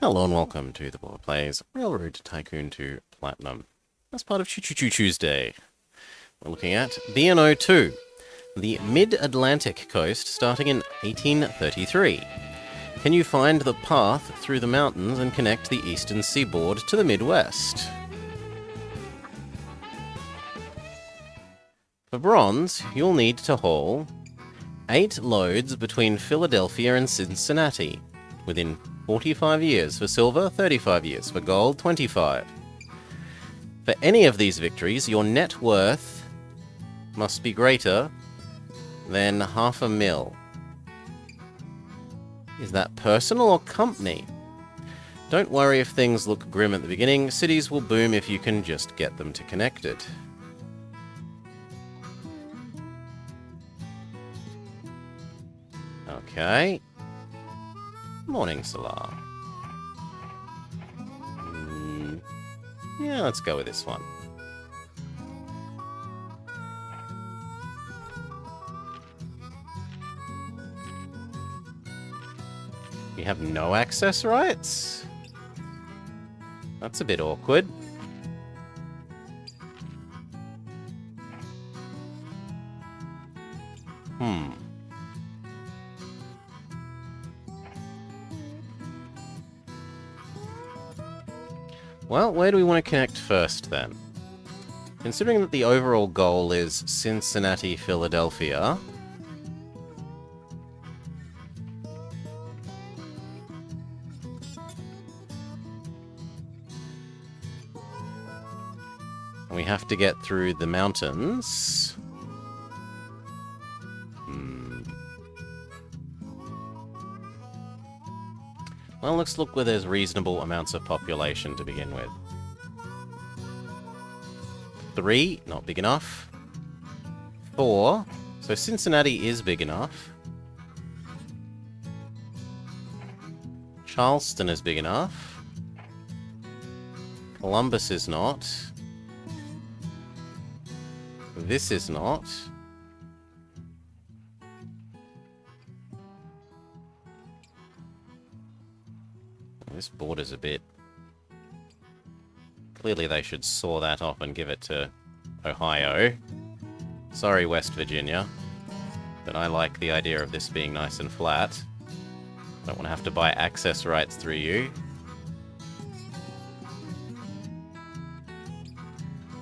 Hello and welcome to the Board Plays Railroad Tycoon 2 Platinum. As part of Choo Choo Tuesday, we're looking at B&O2, the mid-Atlantic coast starting in 1833. Can you find the path through the mountains and connect the eastern seaboard to the Midwest? For bronze, you'll need to haul 8 loads between Philadelphia and Cincinnati within 45 years. For silver, 35 years. For gold, 25. For any of these victories, your net worth must be greater than $500,000. Is that personal or company? Don't worry if things look grim at the beginning. Cities will boom if you can just get them to connect it. Okay. Morning, Salah. Yeah, let's go with this one. We have no access rights? That's a bit awkward. Well, where do we want to connect first, then? Considering that the overall goal is Cincinnati, Philadelphia... and we have to get through the mountains... Well, let's look where there's reasonable amounts of population to begin with. 3, not big enough. 4, so Cincinnati is big enough. Charleston is big enough. Columbus is not. This is not. This border's a bit... Clearly they should saw that off and give it to Ohio. Sorry, West Virginia. But I like the idea of this being nice and flat. Don't want to have to buy access rights through you.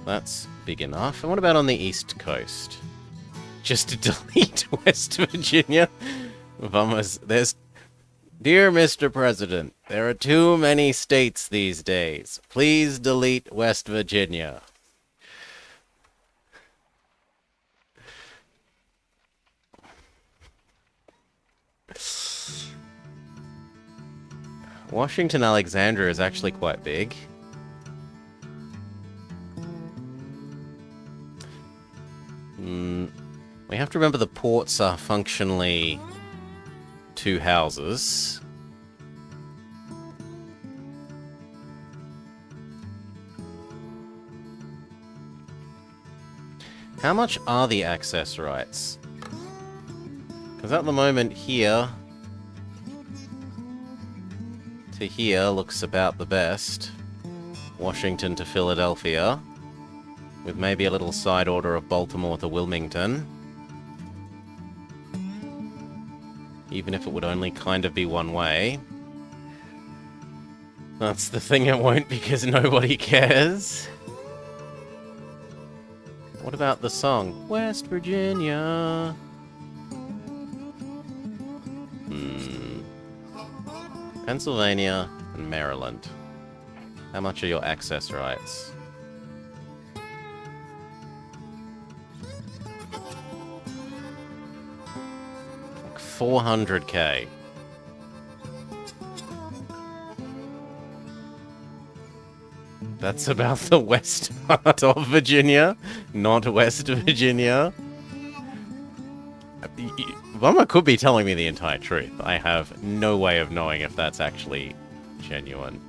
That's big enough. And what about on the East Coast? Just to delete West Virginia? Vamos, there's... Dear Mr. President, there are too many states these days. Please delete West Virginia. Washington, Alexandria is actually quite big. We have to remember the ports are functionally... 2 houses. How much are the access rights? Because at the moment here to here looks about the best. Washington to Philadelphia, with maybe a little side order of Baltimore to Wilmington. Even if it would only kind of be one way. That's the thing, it won't, because nobody cares. What about the song? West Virginia. Pennsylvania and Maryland. How much are your access rights? 400k. That's about the west part of Virginia, not West Virginia. Bummer could be telling me the entire truth. I have no way of knowing if that's actually genuine.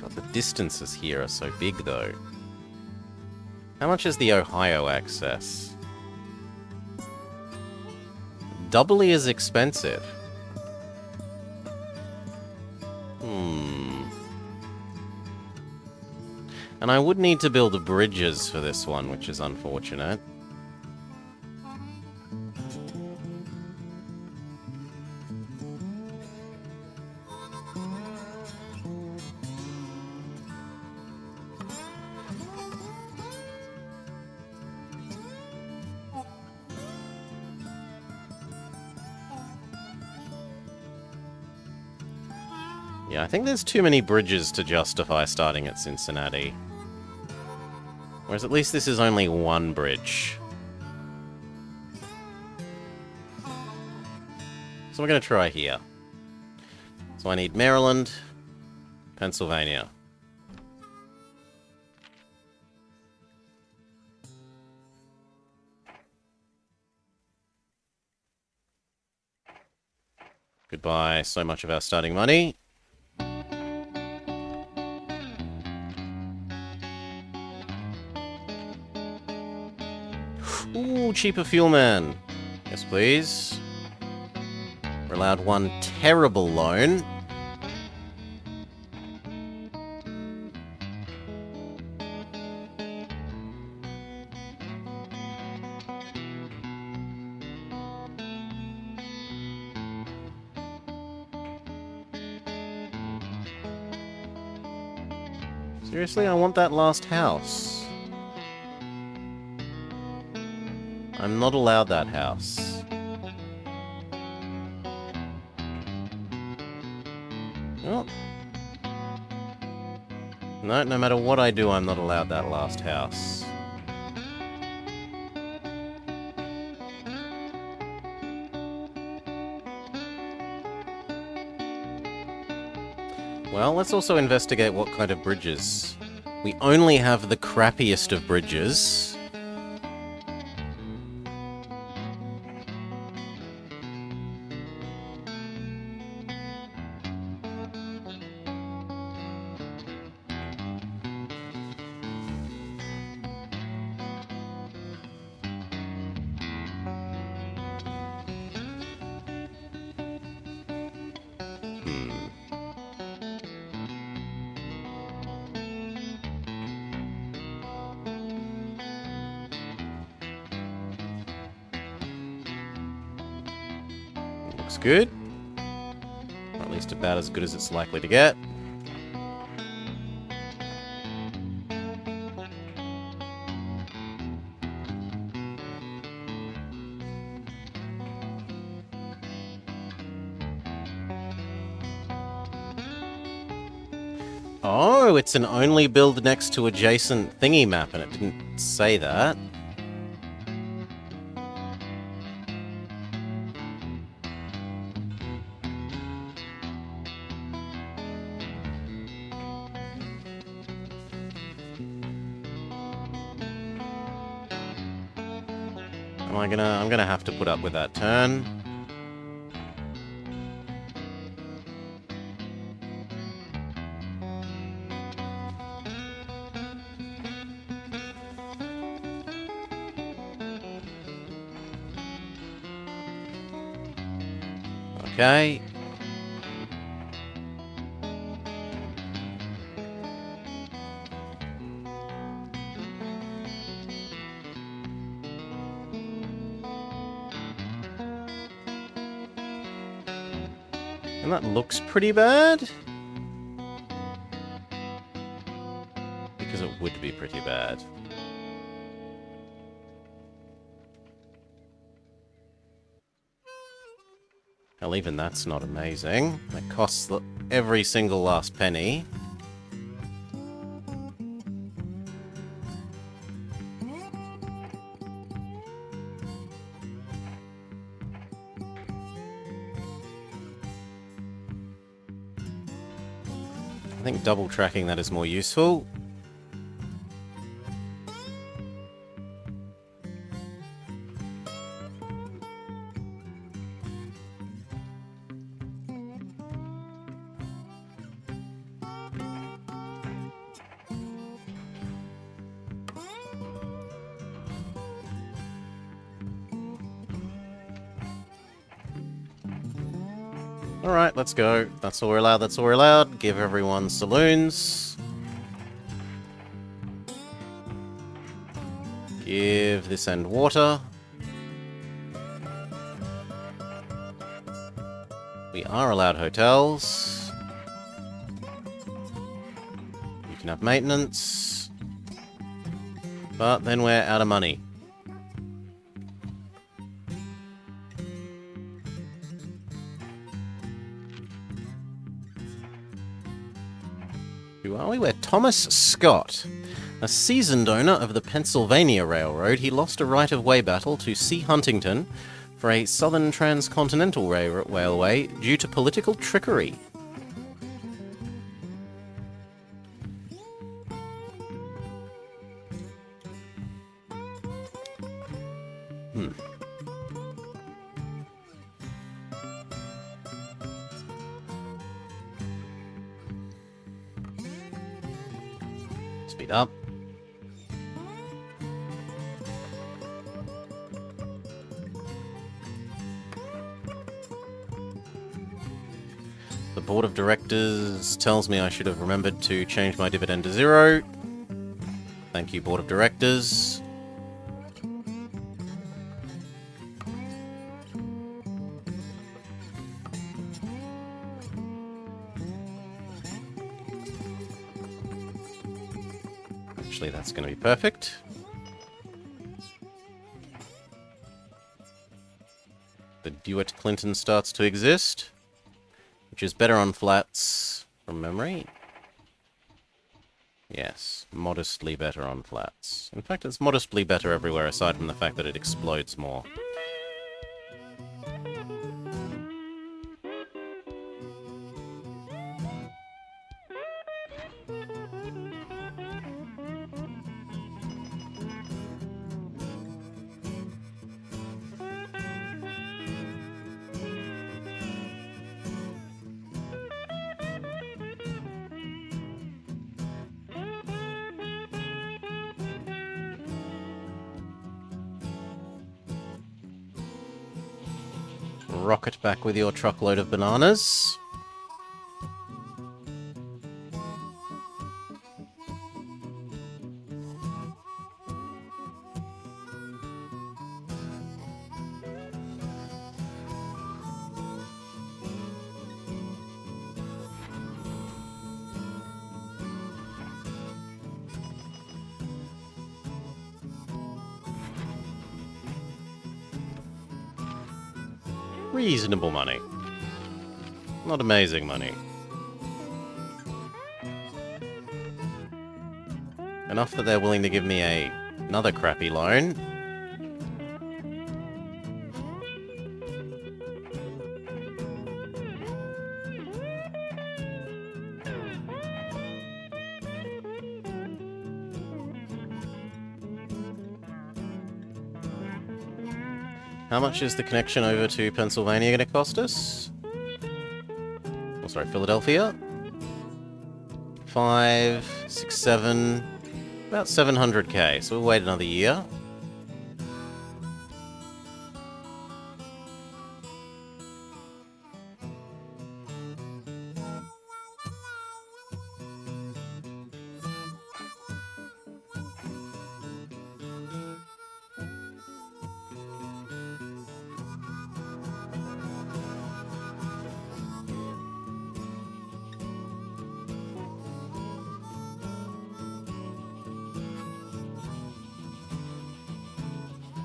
God, the distances here are so big, though. How much is the Ohio access? Doubly as expensive. And I would need to build bridges for this one, which is unfortunate. Yeah, I think there's too many bridges to justify starting at Cincinnati. Whereas at least this is only one bridge. So we're going to try here. So I need Maryland, Pennsylvania. Goodbye, so much of our starting money. Ooh, cheaper fuel man. Yes, please. We're allowed one terrible loan. Seriously, I want that last house. I'm not allowed that house. Oh. No matter what I do, I'm not allowed that last house. Well, let's also investigate what kind of bridges. We only have the crappiest of bridges. Looks good. Or at least about as good as it's likely to get. Oh, it's an only build next to adjacent thingy map, and it didn't say that. I'm gonna have to put up with that turn. Okay. And that looks pretty bad. Because it would be pretty bad. Hell, even that's not amazing. That costs every single last penny. I think double tracking that is more useful. Alright, let's go. That's all we're allowed, that's all we're allowed. Give everyone saloons. Give this end water. We are allowed hotels. You can have maintenance. But then we're out of money. Who are we? We're Thomas Scott. A seasoned owner of the Pennsylvania Railroad, he lost a right-of-way battle to C. Huntington for a Southern Transcontinental Railway due to political trickery. Speed up. The board of directors tells me I should have remembered to change my dividend to 0. Thank you, board of directors. Actually, that's going to be perfect. The Dewitt-Clinton starts to exist, which is better on flats from memory. Yes, modestly better on flats. In fact, it's modestly better everywhere aside from the fact that it explodes more. Rocket back with your truckload of bananas. Reasonable money. Not amazing money. Enough that they're willing to give me another crappy loan. How much is the connection over to Pennsylvania going to cost us? Oh, sorry, Philadelphia. 5, 6, 7, about 700k. So we'll wait another year.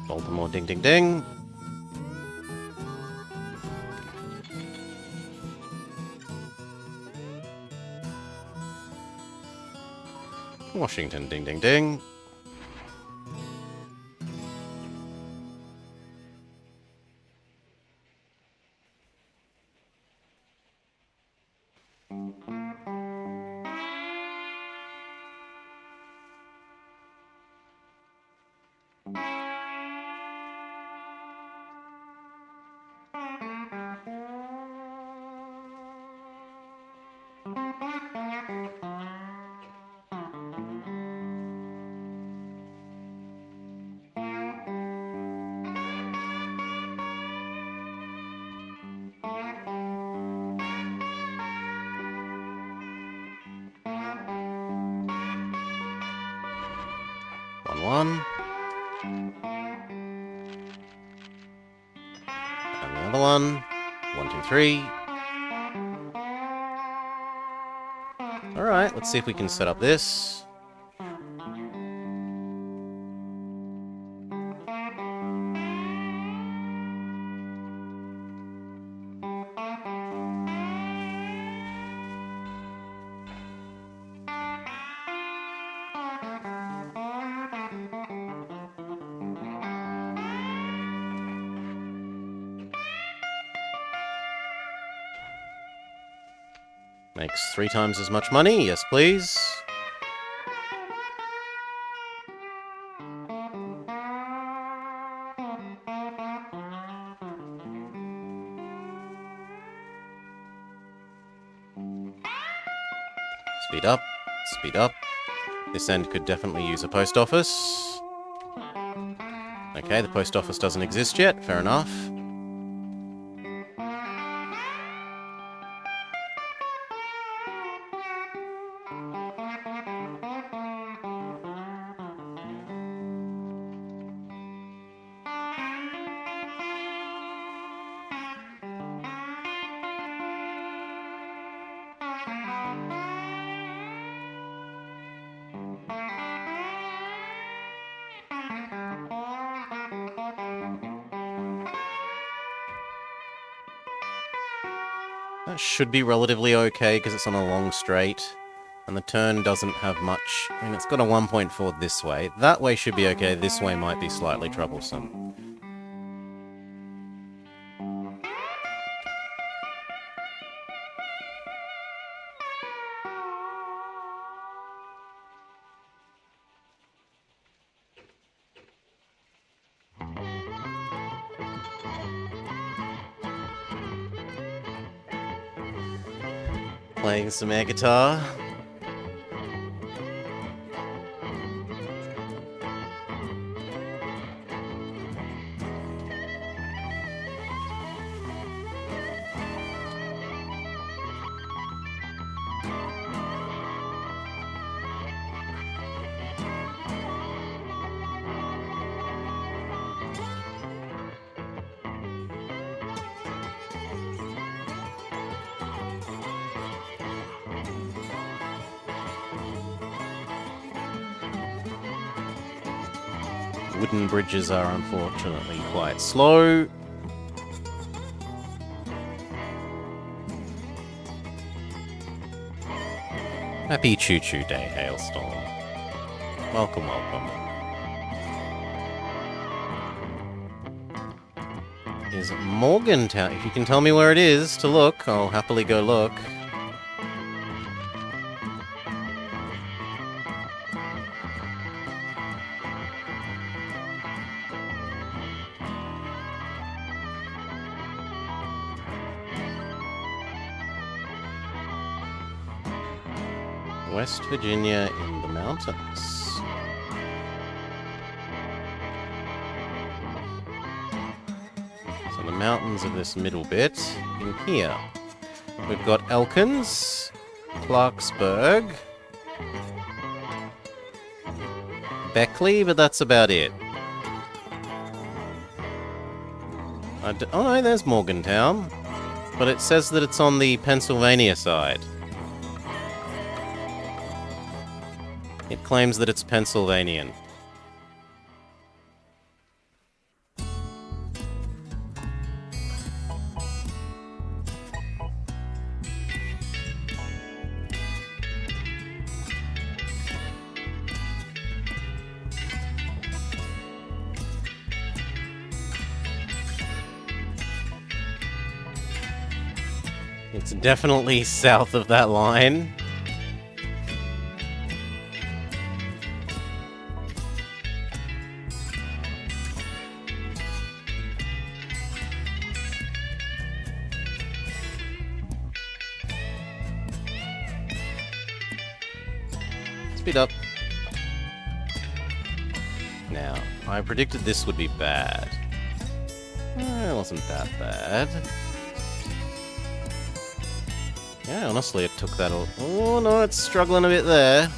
Baltimore, ding, ding, ding. Washington, ding, ding, ding. One. Another one. 1, 2, 3. Alright, let's see if we can set up this. Makes 3 times as much money. Yes, please. Speed up. Speed up. This end could definitely use a post office. Okay, the post office doesn't exist yet. Fair enough. That should be relatively okay because it's on a long straight. And the turn doesn't have much. I mean, it's got a 1.4 this way. That way should be okay. This way might be slightly troublesome. Playing some air guitar. Wooden bridges are unfortunately quite slow. Happy Choo Choo Day, Hailstorm. Welcome, welcome. Is Morgantown? If you can tell me where it is to look, I'll happily go look. West Virginia in the mountains. So the mountains of this middle bit in here. We've got Elkins, Clarksburg, Beckley, but that's about it. Oh no, there's Morgantown. But it says that it's on the Pennsylvania side. It claims that it's Pennsylvanian. It's definitely south of that line. Speed up. Now, I predicted this would be bad. It wasn't that bad. Yeah, honestly, it took that all... Oh, no, it's struggling a bit there.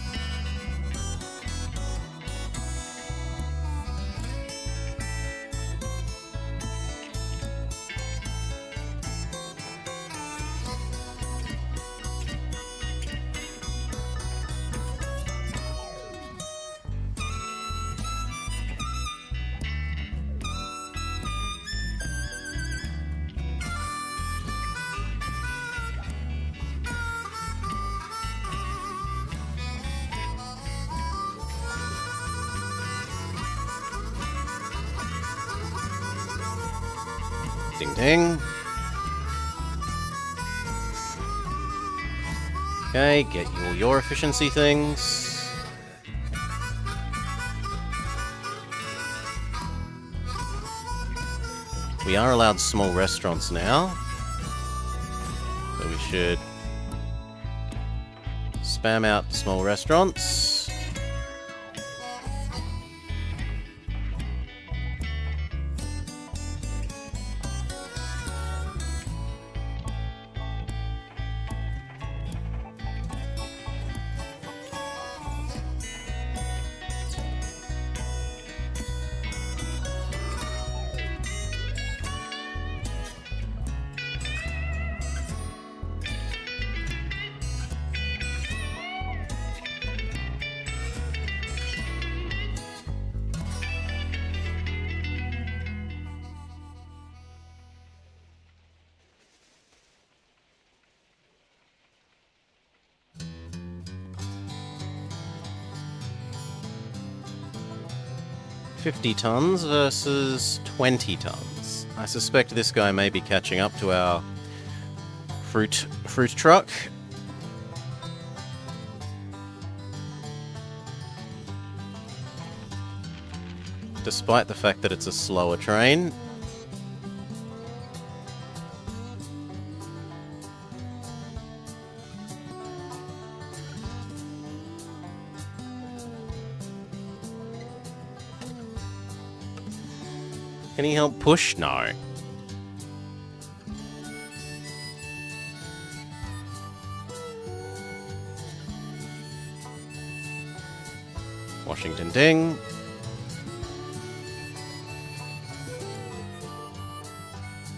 Ding ding. Okay, get all your efficiency things. We are allowed small restaurants now. So we should spam out small restaurants. $50 tons versus 20 tons. I suspect this guy may be catching up to our fruit truck. Despite the fact that it's a slower train. Can he help push? No. Washington ding.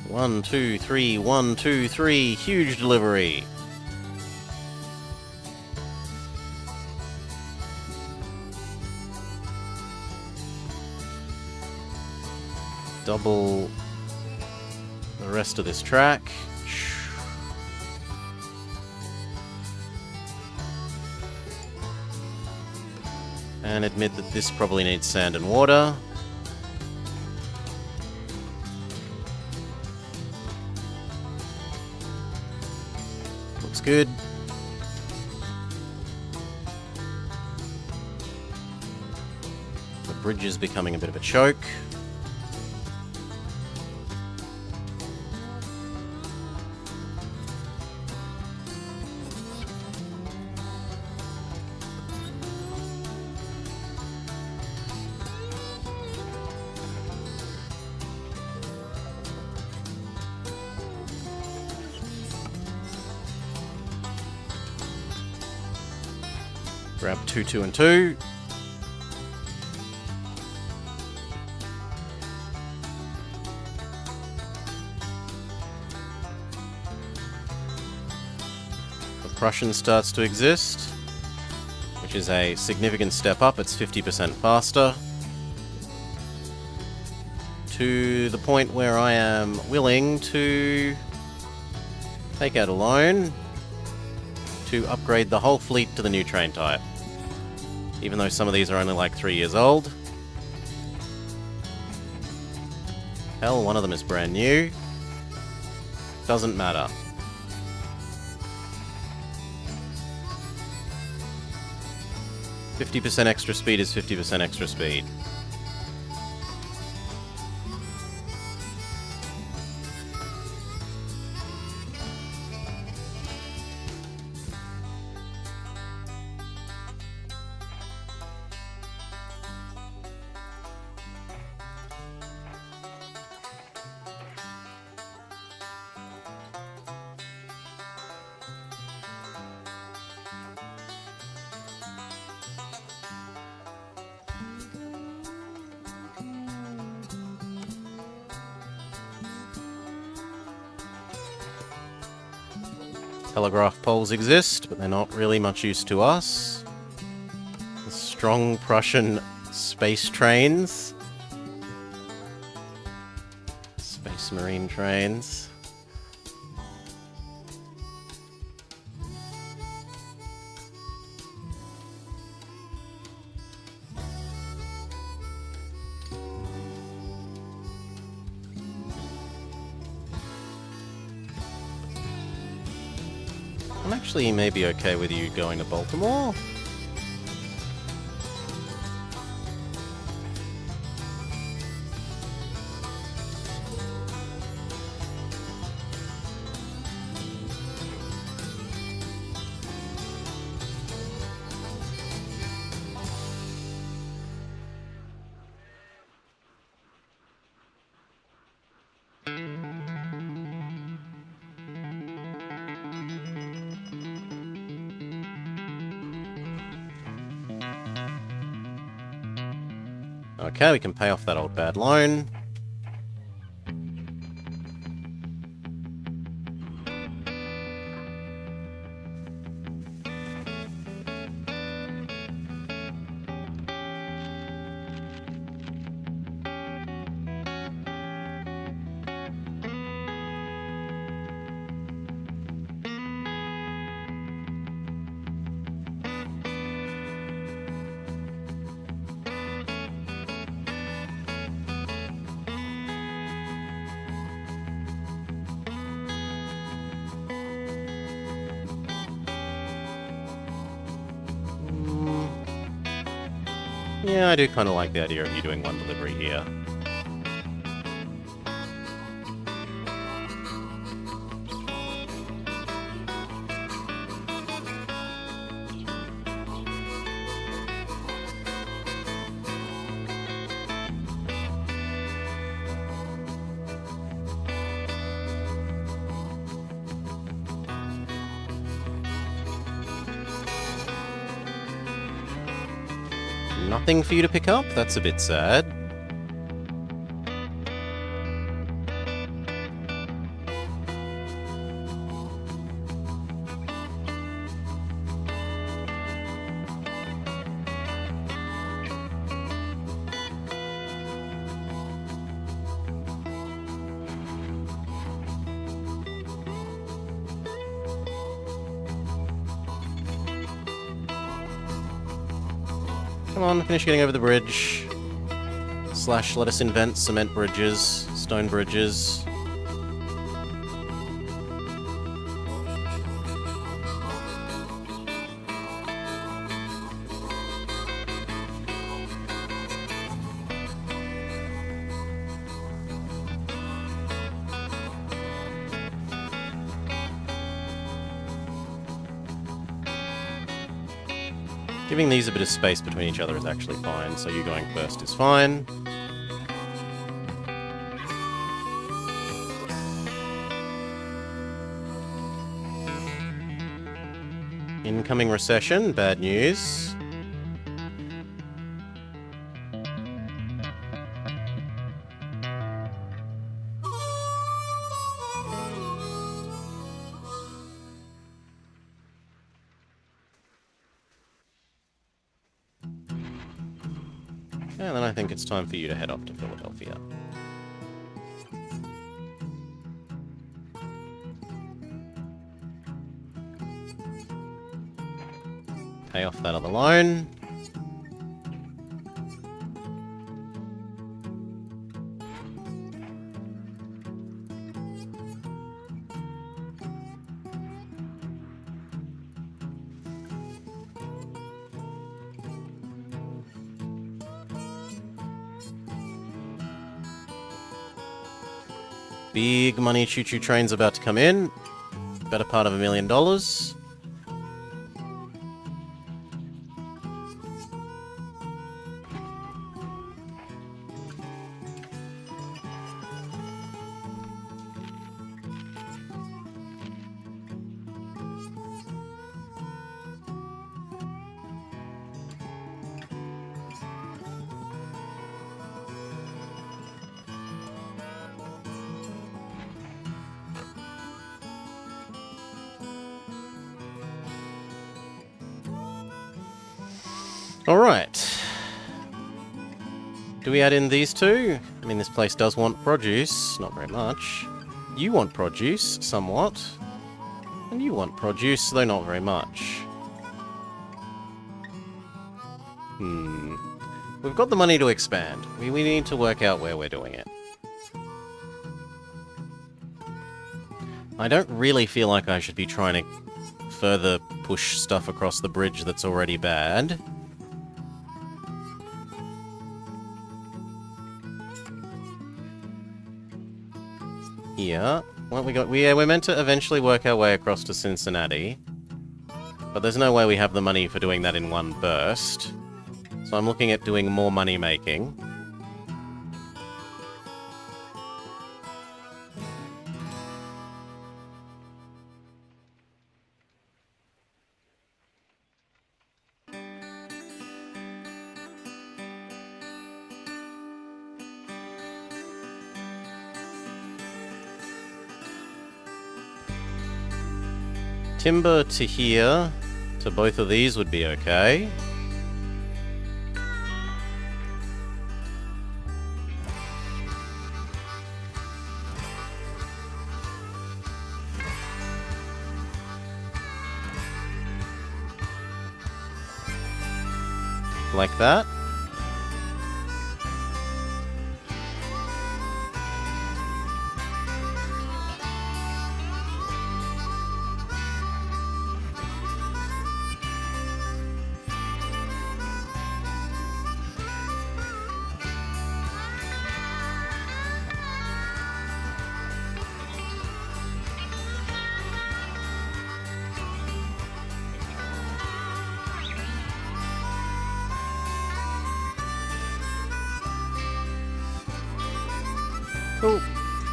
One, two, three, 1, 2, 3. Huge delivery. Double the rest of this track. And admit that this probably needs sand and water. Looks good. The bridge is becoming a bit of a choke. Grab 2, 2, and 2. The Prussian starts to exist, which is a significant step up. It's 50% faster. To the point where I am willing to take out a loan to upgrade the whole fleet to the new train type. Even though some of these are only like 3 years old. Hell, one of them is brand new. Doesn't matter. %50 extra speed is 50% extra speed. Telegraph poles exist, but they're not really much use to us. The strong Prussian space trains. Space Marine trains. I'm actually maybe okay with you going to Baltimore. Okay, we can pay off that old bad loan. Yeah, I do kind of like the idea of you doing one delivery here. Nothing for you to pick up? That's a bit sad. Come on, finish getting over the bridge. / let us invent cement bridges, stone bridges. Giving these a bit of space between each other is actually fine, so you going first is fine. Incoming recession, bad news. And then I think it's time for you to head off to Philadelphia. Pay off that other loan. Big money Choo Choo train's about to come in. Better part of $1 million. Alright. Do we add in these two? I mean, this place does want produce. Not very much. You want produce, somewhat. And you want produce, though not very much. We've got the money to expand. We need to work out where we're doing it. I don't really feel like I should be trying to further push stuff across the bridge that's already bad. Here. What we got? We're meant to eventually work our way across to Cincinnati. But there's no way we have the money for doing that in one burst. So I'm looking at doing more money making. Timber to here, to both of these would be okay. Like that. Cool.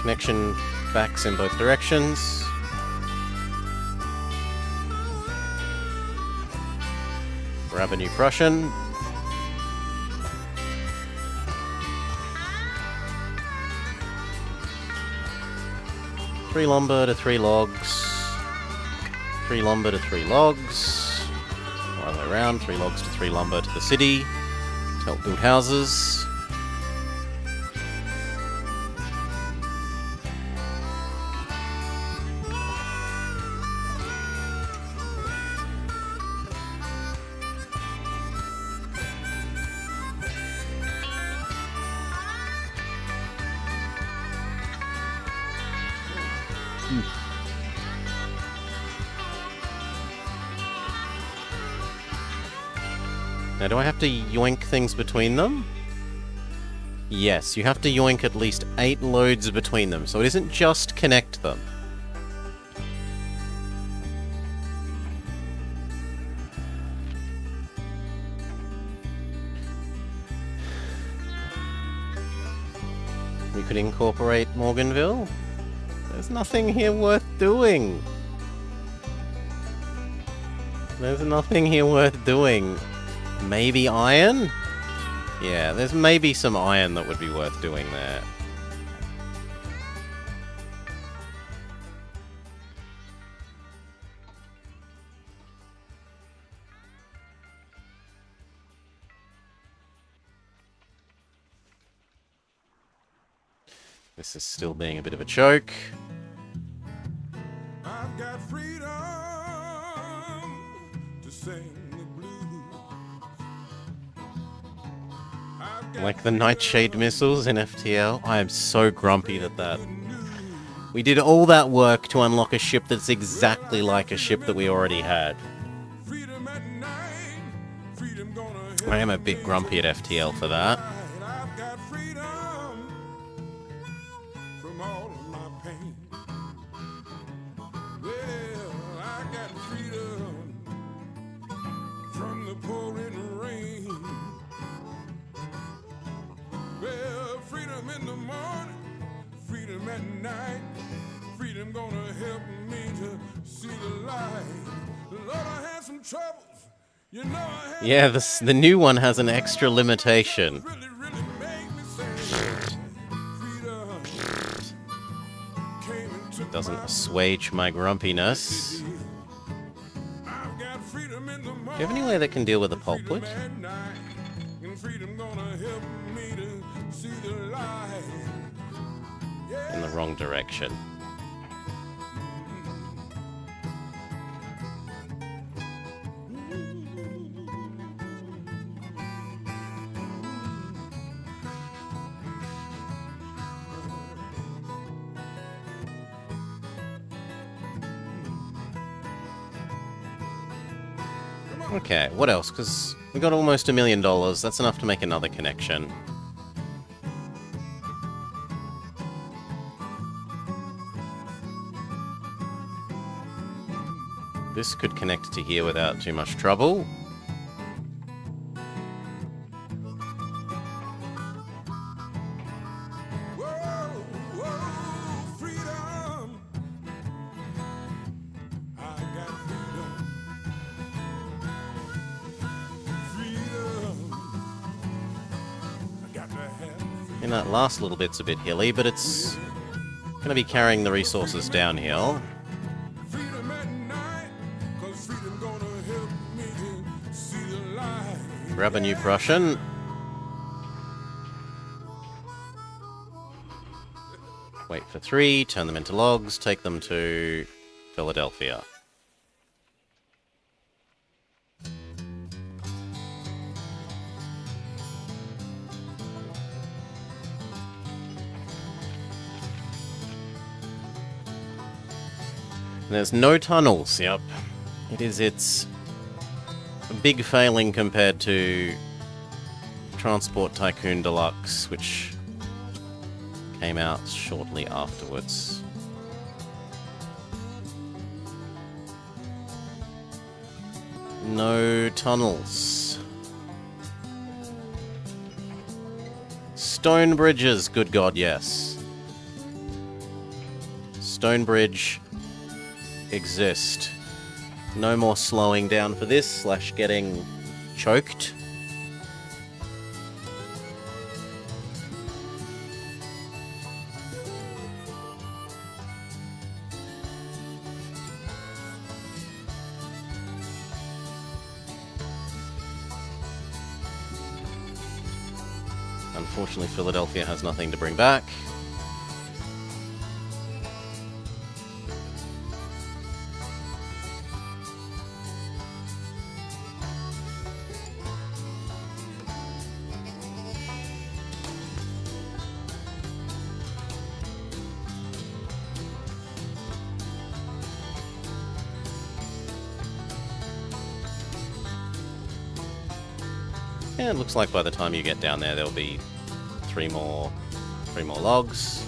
Connection backs in both directions. Grab a new Prussian. Three lumber to 3 logs. 3 lumber to 3 logs. Other way around, 3 logs to 3 lumber to the city. To help build houses. Now, do I have to yoink things between them? Yes, you have to yoink at least 8 loads between them, so it isn't just connect them. We could incorporate Morganville. There's nothing here worth doing. There's nothing here worth doing. Maybe iron? Yeah, there's maybe some iron that would be worth doing there. This is still being a bit of a choke. I've got freedom to sing the blues. Like the Nightshade missiles in FTL. I am so grumpy that we did all that work to unlock a ship that's exactly like a ship that we already had. I am a bit grumpy at FTL for that. Yeah, the new one has an extra limitation. Doesn't assuage my grumpiness. Do you have any way that can deal with the pulpwood? In the wrong direction. Okay, what else? Because we got almost $1 million. That's enough to make another connection. This could connect to here without too much trouble. And that last little bit's a bit hilly, but it's going to be carrying the resources downhill. Grab a new Prussian. Wait for 3, turn them into logs, take them to Philadelphia. There's no tunnels, yep. It's a big failing compared to Transport Tycoon Deluxe, which came out shortly afterwards. No tunnels. Stone bridges, good God, yes. Stone bridge exist. No more slowing down for this, / getting choked. Unfortunately, Philadelphia has nothing to bring back. Yeah, it looks like by the time you get down there, there'll be three more logs.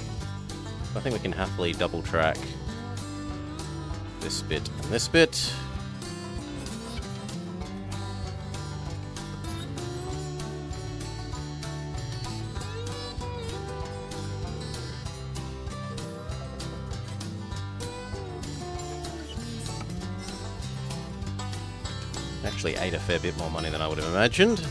I think we can happily double track this bit and this bit. Actually ate a fair bit more money than I would have imagined.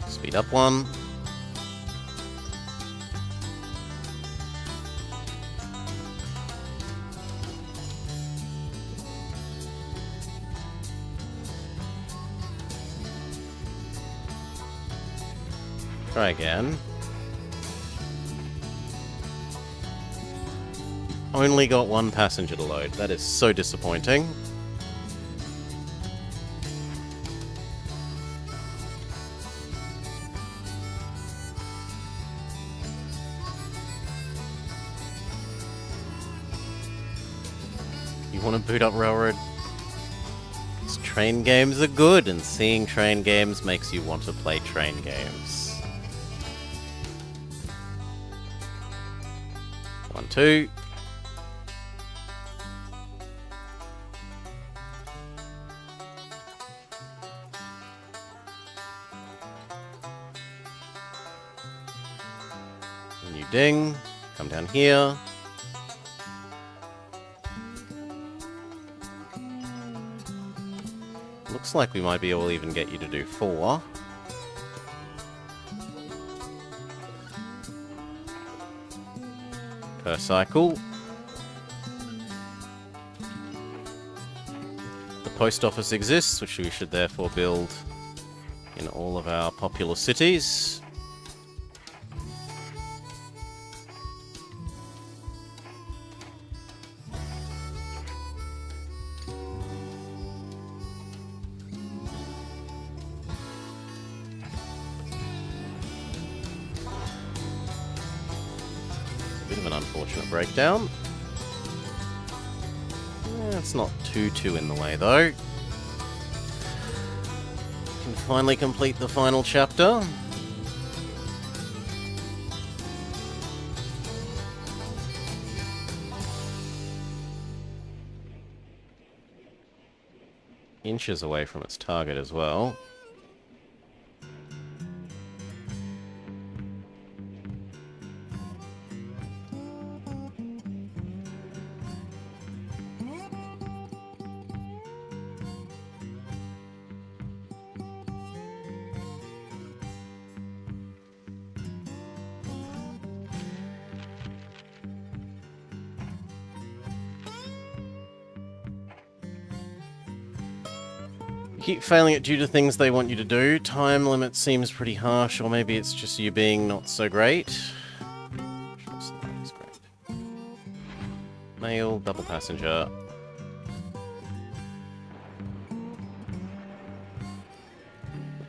Speed up one. Try again. Only got one passenger to load. That is so disappointing. You want to boot up Railroad? Because train games are good, and seeing train games makes you want to play train games. 1, 2. New ding. Come down here. Looks like we might be able to even get you to do 4. Per cycle. The post office exists, which we should therefore build in all of our popular cities. Bit of an unfortunate breakdown. It's not too in the way, though. Can finally complete the final chapter. Inches away from its target as well. Keep failing it due to things they want you to do. Time limit seems pretty harsh, or maybe it's just you being not so great. Mail, double passenger.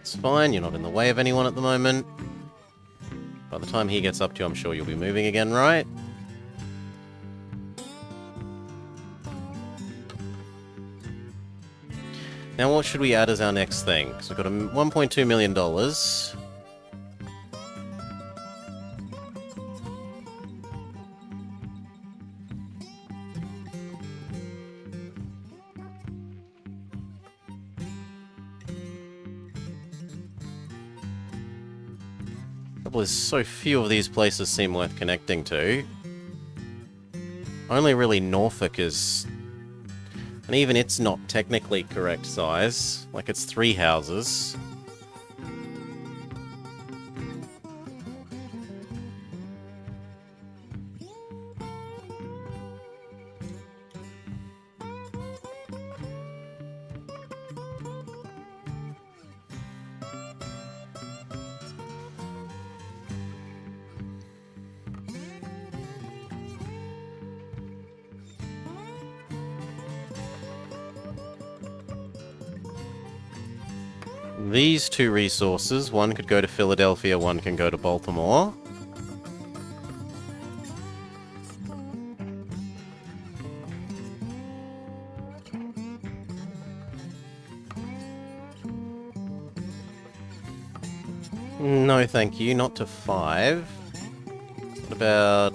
It's fine, you're not in the way of anyone at the moment. By the time he gets up to you, I'm sure you'll be moving again, right? Now what should we add as our next thing? Because we've got $1.2 million. Trouble is, so few of these places seem worth connecting to. Only really Norfolk is... And even it's not technically correct size. Like, it's 3 houses. These 2 resources, one could go to Philadelphia, one can go to Baltimore. No, thank you, not to 5. What about...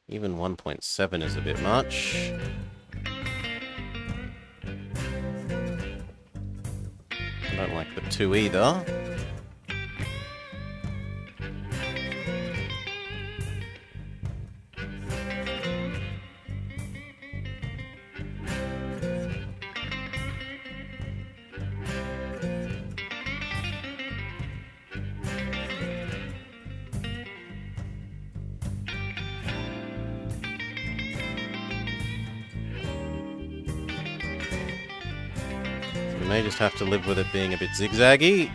Even 1.7 is a bit much. I don't like the 2 either. We may just have to live with it being a bit zigzaggy.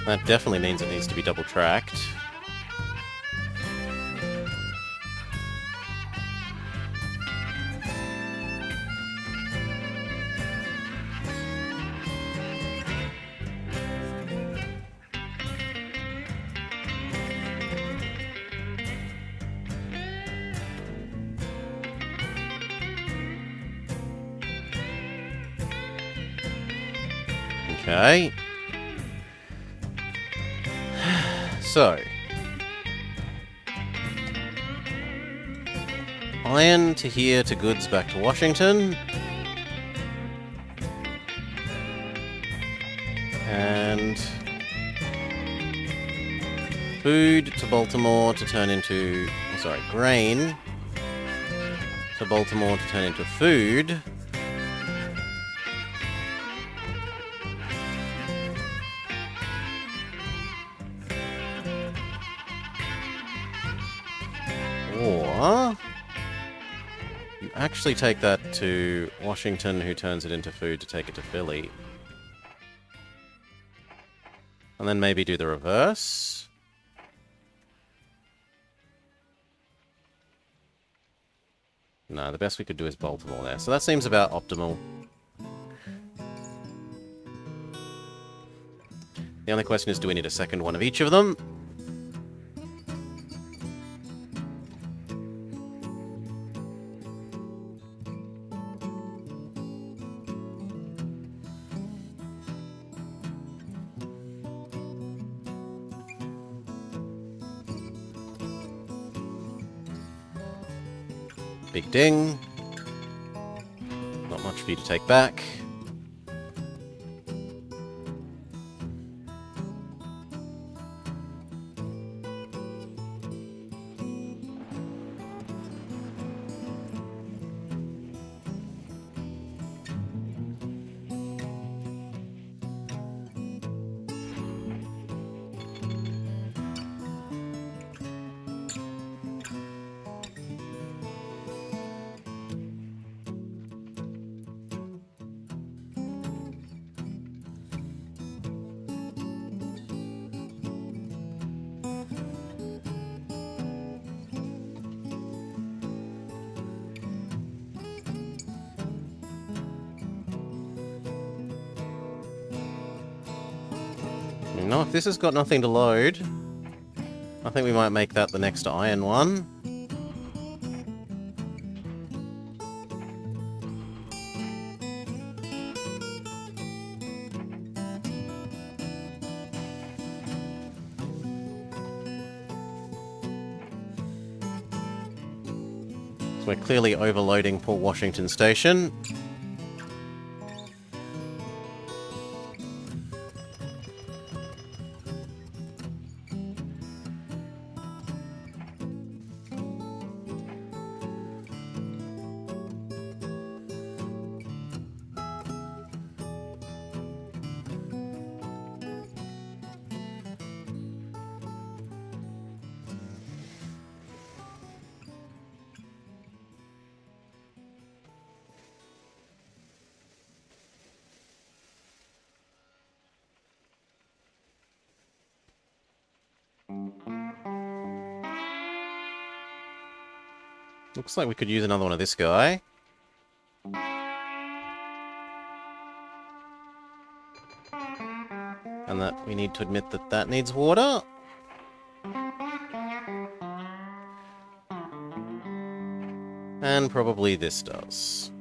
That definitely means it needs to be double-tracked. Okay. So. Iron to here to goods back to Washington. And food to Baltimore to turn into... Oh, sorry, grain to Baltimore to turn into food. Or you actually take that to Washington, who turns it into food to take it to Philly. And then maybe do the reverse. No, the best we could do is Baltimore there. So that seems about optimal. The only question is, do we need a second one of each of them? Big ding. Not much for you to take back. No, if this has got nothing to load, I think we might make that the next iron one. So we're clearly overloading Port Washington Station. Looks like we could use another one of this guy. And that we need to admit that that needs water. And probably this does.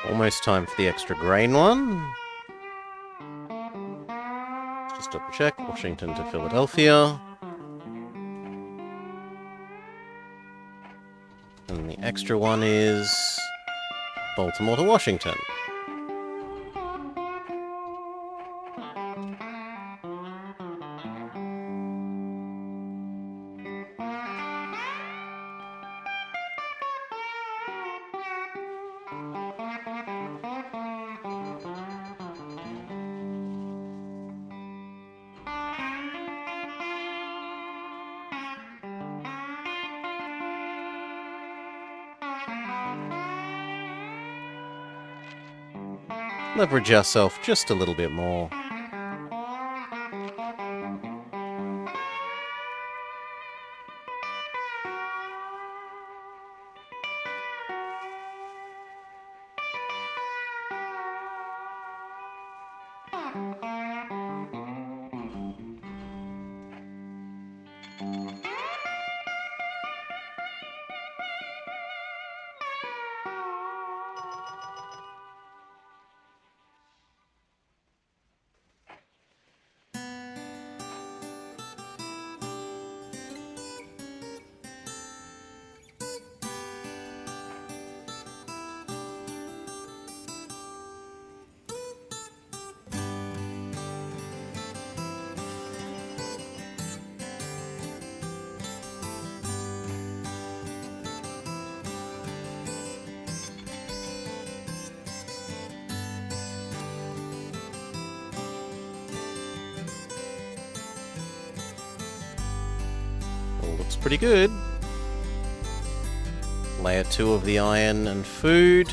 Almost time for the extra grain one. Let's just double check. Washington to Philadelphia. And the extra one is Baltimore to Washington. Leverage ourselves just a little bit more. Looks pretty good. Layer 2 of the iron and food.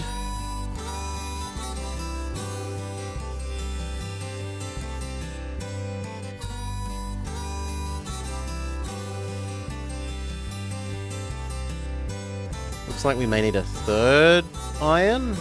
Looks like we may need a third iron.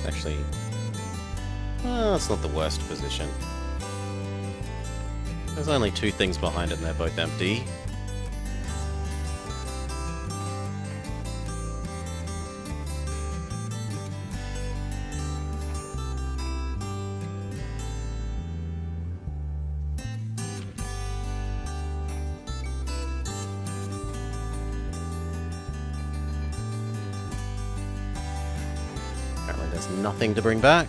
Actually, well, that's not the worst position. There's only 2 things behind it and they're both empty. Apparently there's nothing to bring back.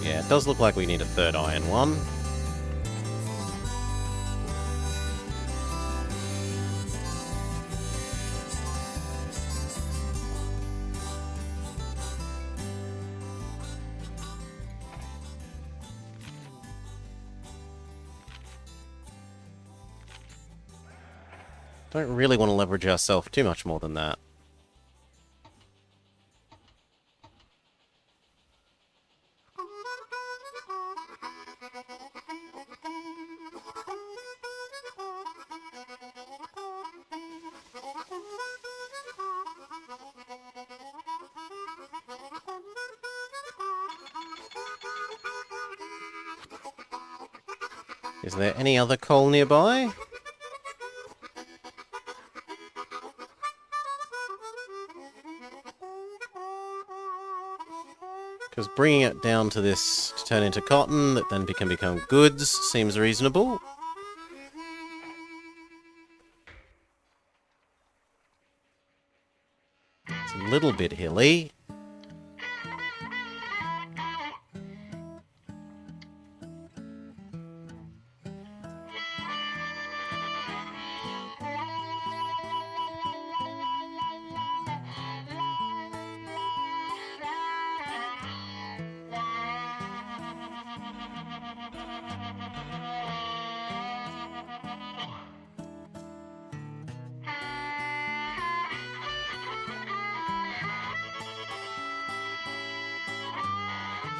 Yeah, it does look like we need a third iron one. Don't really want to leverage ourselves too much more than that. Is there any other coal nearby? Because bringing it down to this to turn into cotton that then can become goods seems reasonable. It's a little bit hilly.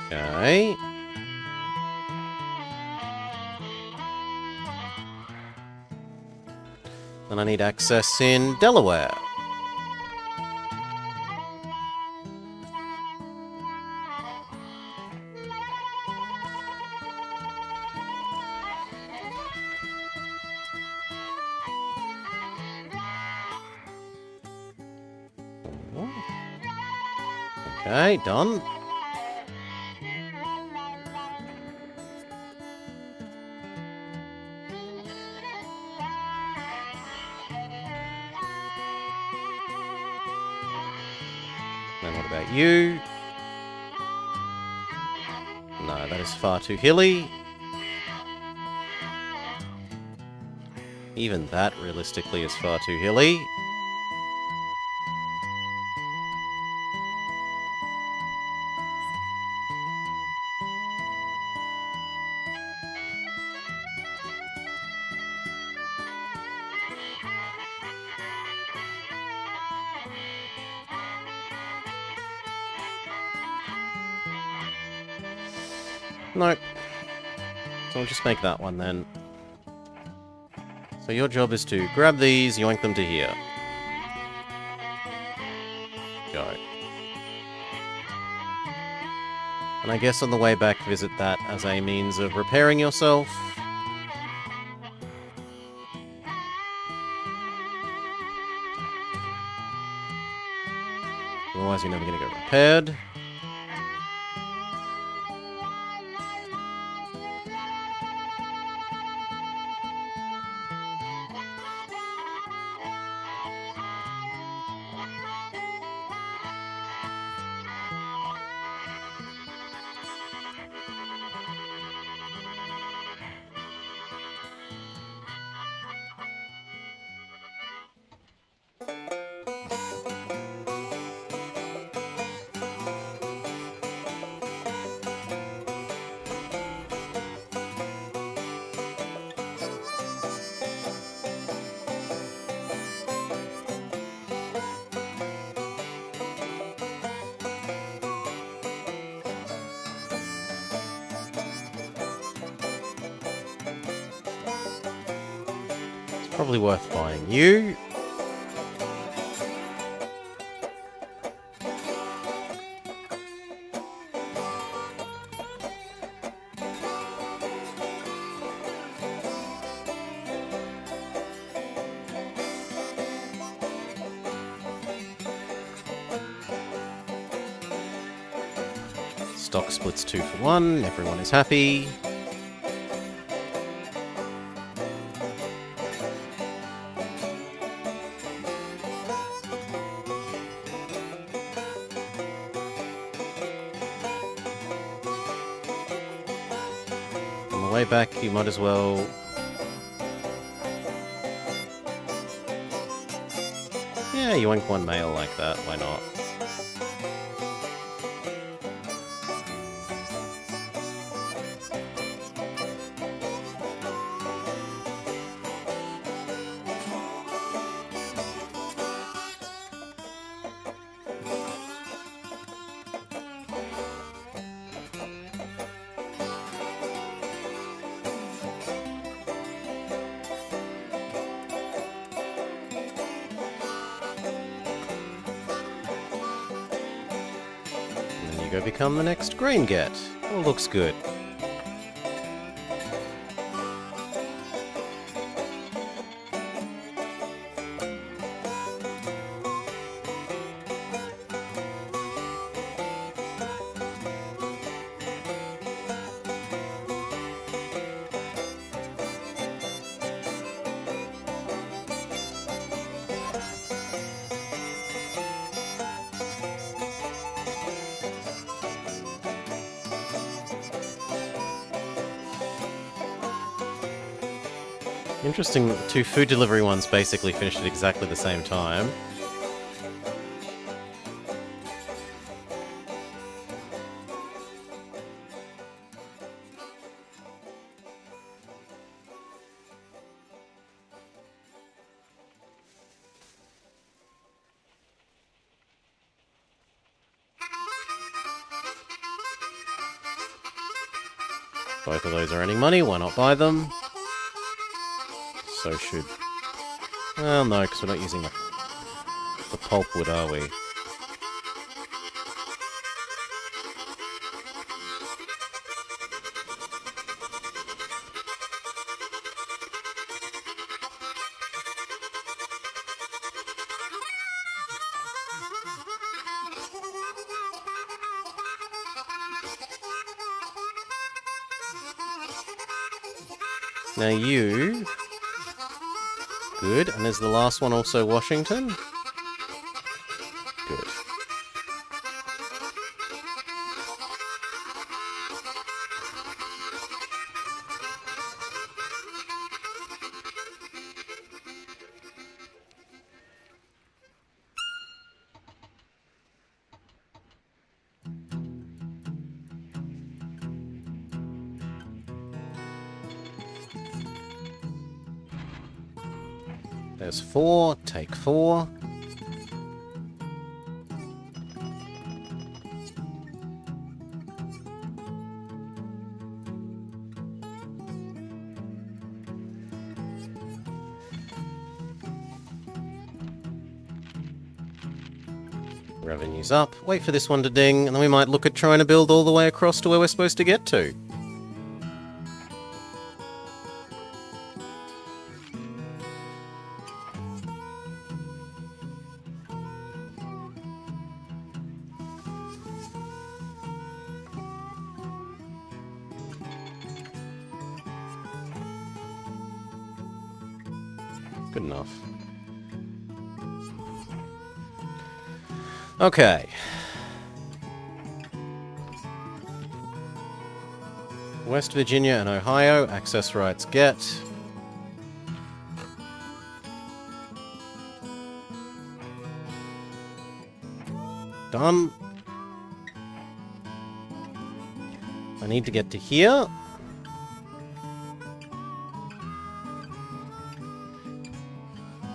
Okay. Then I need access in Delaware. Okay, done. Then what about you? No, that is far too hilly. Even that, realistically, is far too hilly. Nope. So I'll just make that one then. So your job is to grab these, yoink them to here. Go. And I guess on the way back, visit that as a means of repairing yourself. Otherwise, you're never going to get repaired. Probably worth buying you. Stock splits 2 for 1. Everyone is happy. On the way back, you might as well... Yeah, you yoink one mail like that, why not? You go become the next grain get. All looks good. Interesting that the 2 food delivery ones basically finished at exactly the same time. Both of those are earning money, why not buy them? So should... Well, no, because we're not using the pulpwood, are we? Now you... Good, and is the last one also Washington? Good. There's 4, take 4. Revenue's up. Wait for this one to ding, and then we might look at trying to build all the way across to where we're supposed to get to. Good enough. Okay. West Virginia and Ohio, access rights get. Done. I need to get to here.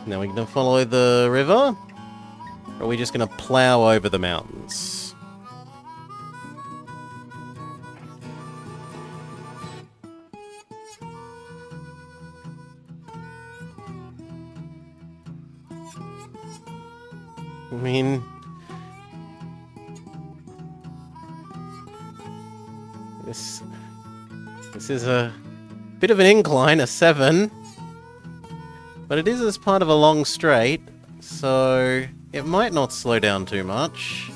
Now we're going to follow the river. Or are we just going to plow over the mountains? I mean... This is a bit of an incline, a 7. But it is as part of a long straight, so it might not slow down too much.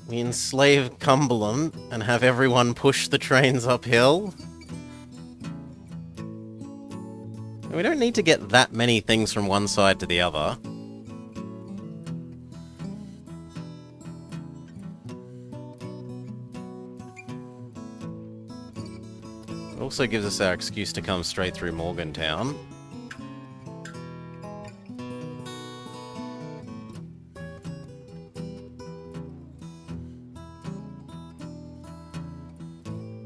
We enslave Cumberland and have everyone push the trains uphill. We don't need to get that many things from one side to the other. It also gives us our excuse to come straight through Morgantown.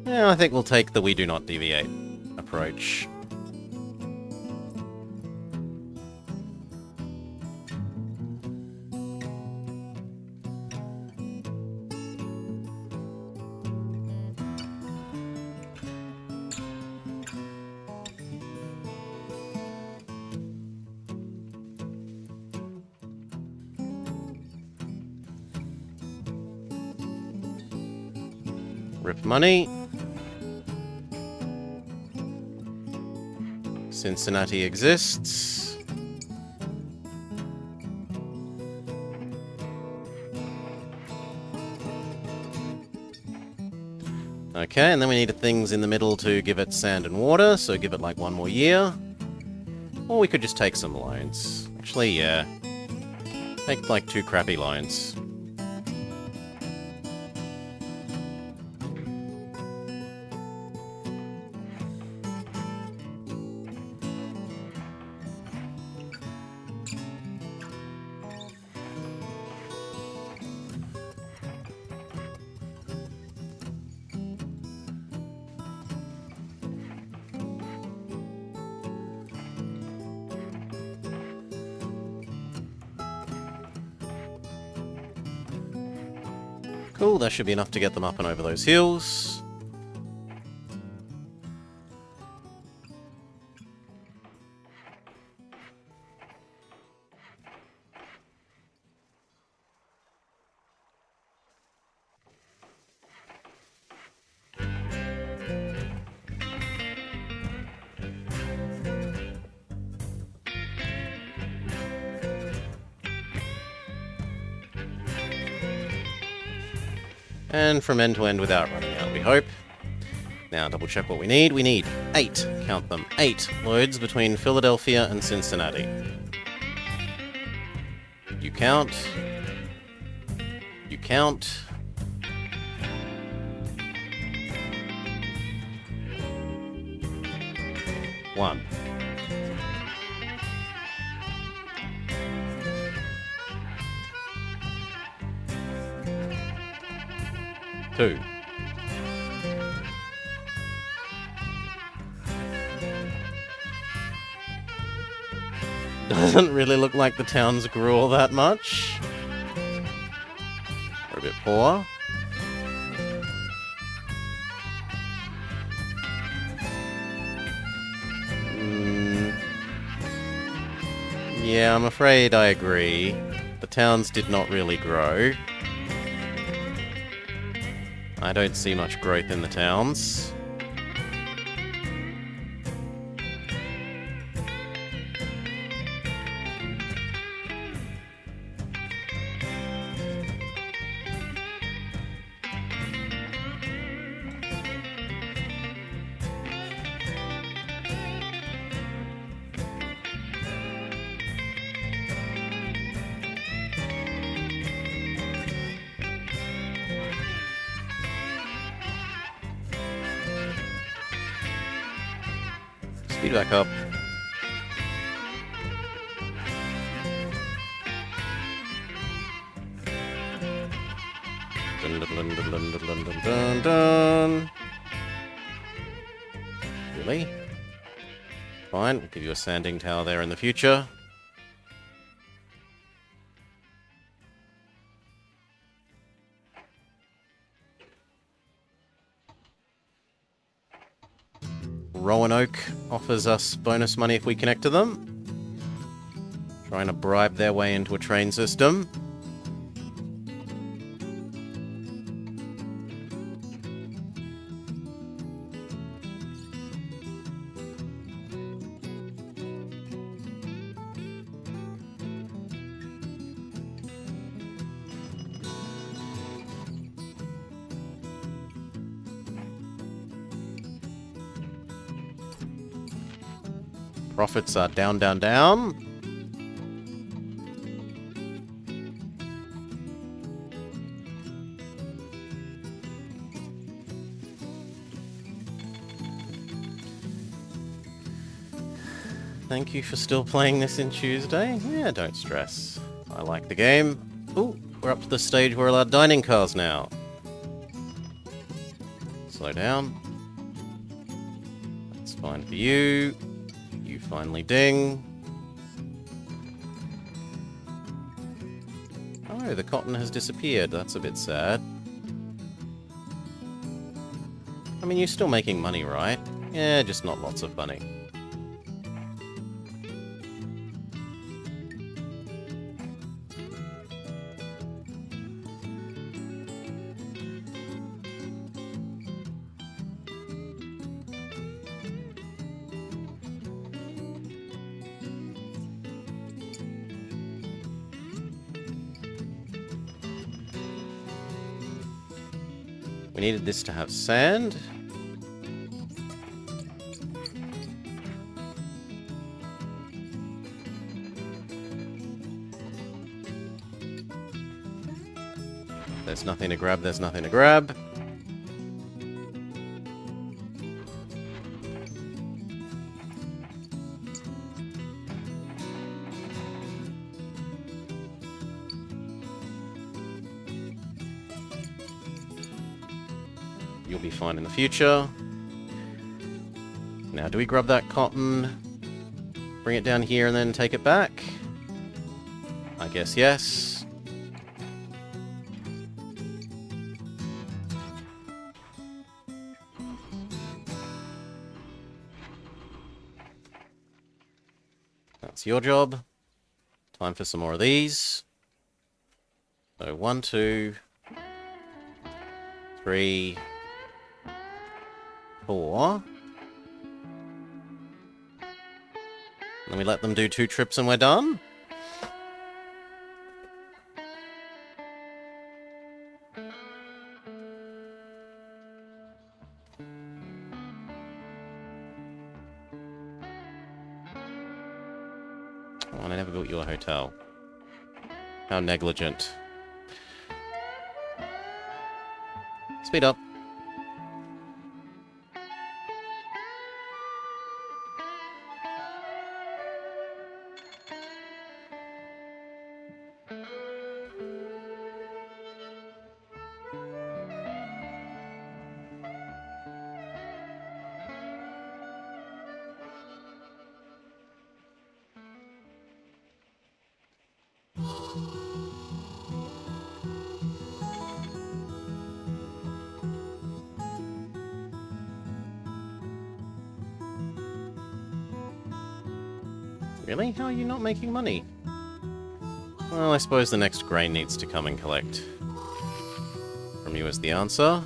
Yeah, I think we'll take the we do not deviate approach. Rip money. Cincinnati exists. Okay, and then we need things in the middle to give it sand and water, so give it like 1 more year. Or we could just take some loans. Actually, yeah. Take like 2 crappy loans. Cool, that should be enough to get them up and over those hills. And from end to end without running out, we hope. Now, double check what we need. We need 8, count them, 8 loads between Philadelphia and Cincinnati. You count. You count. One. Two. Doesn't really look like the towns grew all that much. We're a bit poor. Yeah, I'm afraid I agree. The towns did not really grow. I don't see much growth in the towns. Speed back up. Dun, dun, dun, dun, dun, dun, dun, dun, dun. Really? Fine, we'll give you a sanding tower there in the future. Roanoke offers us bonus money if we connect to them. Trying to bribe their way into a train system. Profits are down, down, down. Thank you for still playing this in Tuesday. Yeah, don't stress. I like the game. Ooh, we're up to the stage where we're allowed dining cars now. Slow down. That's fine for you. You finally ding. Oh, the cotton has disappeared. That's a bit sad. I mean, you're still making money, right? Yeah, just not lots of money. We needed this to have sand. There's nothing to grab, there's nothing to grab. You'll be fine in the future. Now, do we grab that cotton, bring it down here, and then take it back? I guess yes. That's your job. Time for some more of these. So 1, 2, 3, 4. Then we let them do 2 trips and we're done. Oh, and I never built you a hotel. How negligent. Speed up. Really? How are you not making money? Well, I suppose the next grain needs to come and collect from you is the answer.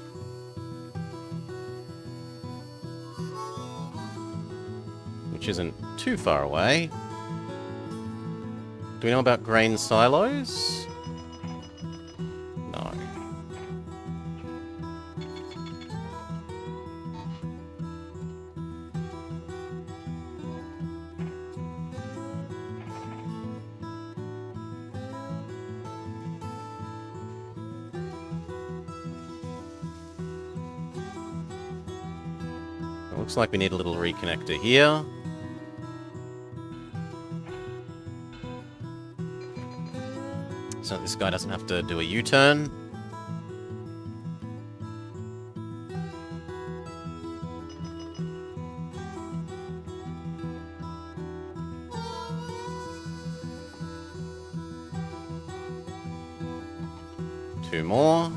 Which isn't too far away. Do we know about grain silos? No. It looks like we need a little reconnector here. So this guy doesn't have to do a U-turn. Two more.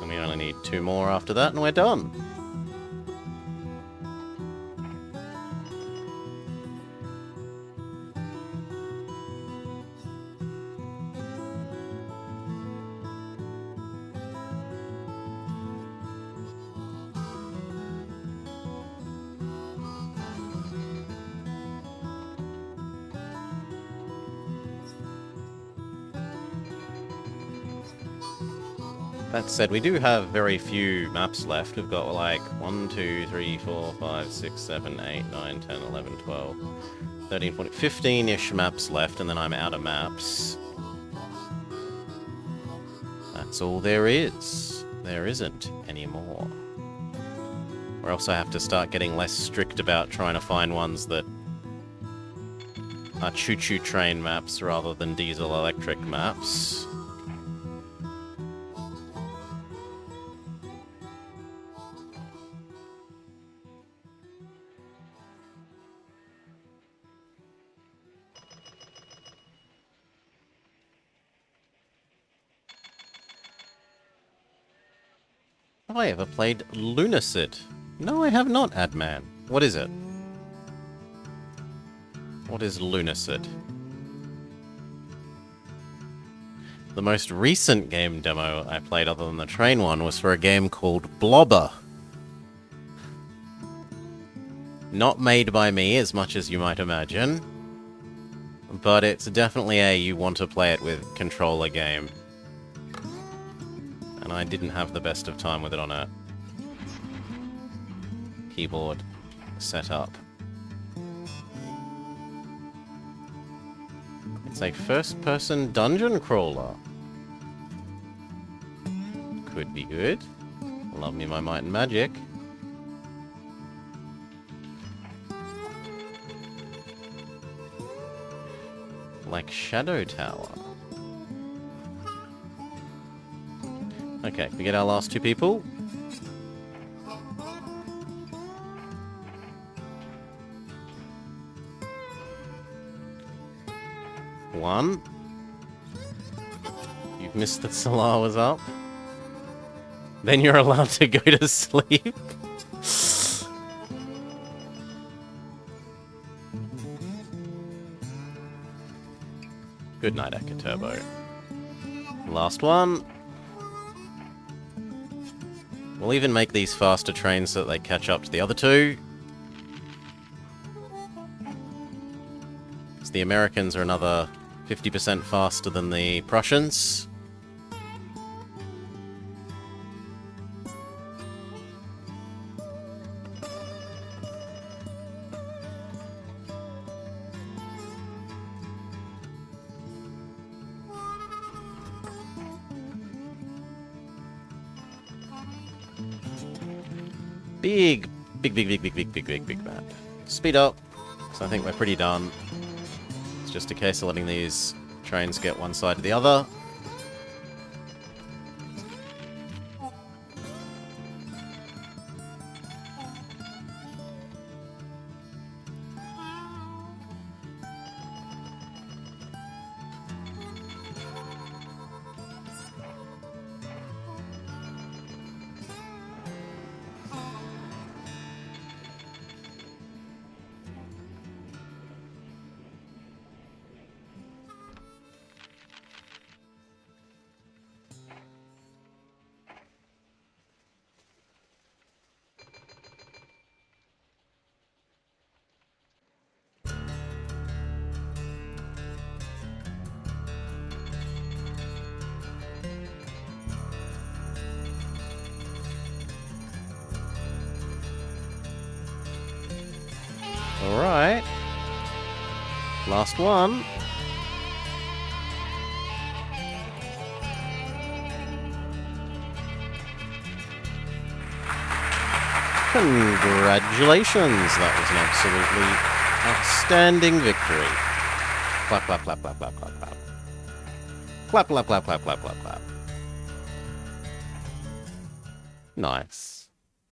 And we only need two more after that and we're done. That said, we do have very few maps left. We've got like 1, 2, 3, 4, 5, 6, 7, 8, 9, 10, 11, 12, 13, 14, 15-ish maps left, and then I'm out of maps. That's all there is. There isn't any more. Or else I have to start getting less strict about trying to find ones that are choo-choo train maps rather than diesel-electric maps. Have I ever played Lunacid? No, I have not, Adman. What is it? What is Lunacid? The most recent game demo I played other than the train one was for a game called Blobber. Not made by me, as much as you might imagine. But it's definitely a you want to play it with controller game. And I didn't have the best of time with it on a keyboard setup. It's a first-person dungeon crawler. Could be good. Love me my might and magic. Like Shadow Tower. Okay, we get our last two people. One. You've missed that Salah was up. Then you're allowed to go to sleep. Good night, Eka Turbo. Last one. We'll even make these faster trains so that they catch up to the other two. So the Americans are another 50% faster than the Prussians. Big map. Speed up, so I think we're pretty done. It's just a case of letting these trains get one side to the other. Alright. Last one. Congratulations! That was an absolutely outstanding victory. Clap, clap, clap, clap, clap, clap, clap. Clap, clap, clap, clap, clap, clap, clap. Nice.